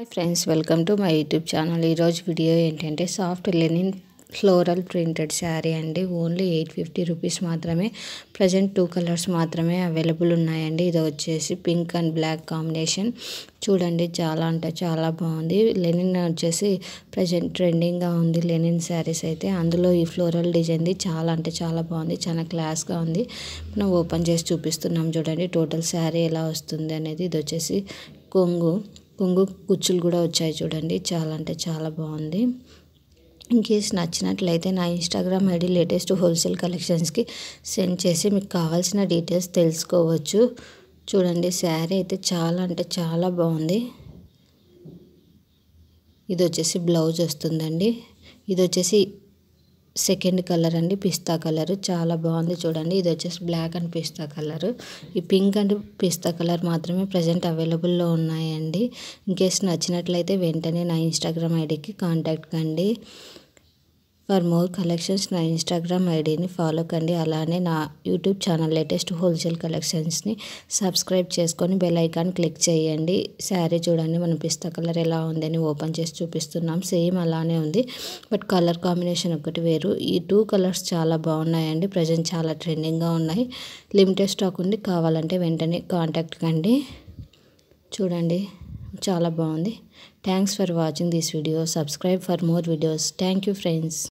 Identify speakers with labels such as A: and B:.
A: Hi friends, welcome to my YouTube channel. ఈరోజు video ఏంటంటే soft Lenin floral printed sari అండి. Only 850 rupees మాత్రమే. Present 2 colours మాత్రమే available ఉన్నాయండి. ఇది వచ్చేసి పింక్ అండ్ బ్లాక్ కాంబినేషన్. చూడండి, చాలా అంటే చాలా బాగుంది. లెనిన్ వచ్చేసి ప్రజెంట్ ట్రెండింగ్గా ఉంది లెనిన్ శారీస్ అయితే. అందులో ఈ ఫ్లోరల్ డిజైన్ది చాలా అంటే చాలా బాగుంది, చాలా క్లాస్గా ఉంది. మనం ఓపెన్ చేసి చూపిస్తున్నాం చూడండి టోటల్ శారీ ఎలా వస్తుంది అనేది. ఇది వచ్చేసి కొంగు కుచ్చులు కూడా వచ్చాయి చూడండి. చాలా అంటే చాలా బాగుంది. ఇన్కేస్ నచ్చినట్లయితే నా ఇన్స్టాగ్రామ్ ఐడి లేటెస్ట్ హోల్సేల్ కలెక్షన్స్కి సెండ్ చేసి మీకు కావాల్సిన డీటెయిల్స్ తెలుసుకోవచ్చు. చూడండి, శారీ అయితే చాలా అంటే చాలా బాగుంది. ఇది వచ్చేసి బ్లౌజ్ వస్తుందండి. ఇది వచ్చేసి సెకండ్ కలర్ అండి, పిస్తా కలర్. చాలా బాగుంది చూడండి. ఇది వచ్చేసి బ్లాక్ అండ్ పిస్తా కలర్. ఈ పింక్ అండ్ పిస్తా కలర్ మాత్రమే ప్రజెంట్ అవైలబుల్లో ఉన్నాయండి. ఇన్కేస్ నచ్చినట్లయితే వెంటనే నా ఇన్స్టాగ్రామ్ ఐడికి కాంటాక్ట్ కండి. ఫర్ మోర్ కలెక్షన్స్ నా ఇన్స్టాగ్రామ్ ఐడిని ఫాలో కండి. అలానే నా యూట్యూబ్ ఛానల్ లేటెస్ట్ హోల్సేల్ కలెక్షన్స్ని సబ్స్క్రైబ్ చేసుకొని బెల్ ఐకాన్ క్లిక్ చేయండి. శారీ చూడండి, మనం పిస్తా కలర్ ఎలా ఉందని ఓపెన్ చేసి చూపిస్తున్నాం. సేమ్ అలానే ఉంది, బట్ కలర్ కాంబినేషన్ ఒకటి వేరు. ఈ 2 కలర్స్ చాలా బాగున్నాయండి. ప్రజెంట్ చాలా ట్రెండింగ్గా ఉన్నాయి. లిమిటెడ్ స్టాక్ ఉంది, కావాలంటే వెంటనే కాంటాక్ట్ కండి. చూడండి, చాలా బాగుంది. Thanks for watching this video. Subscribe for more videos. Thank you friends.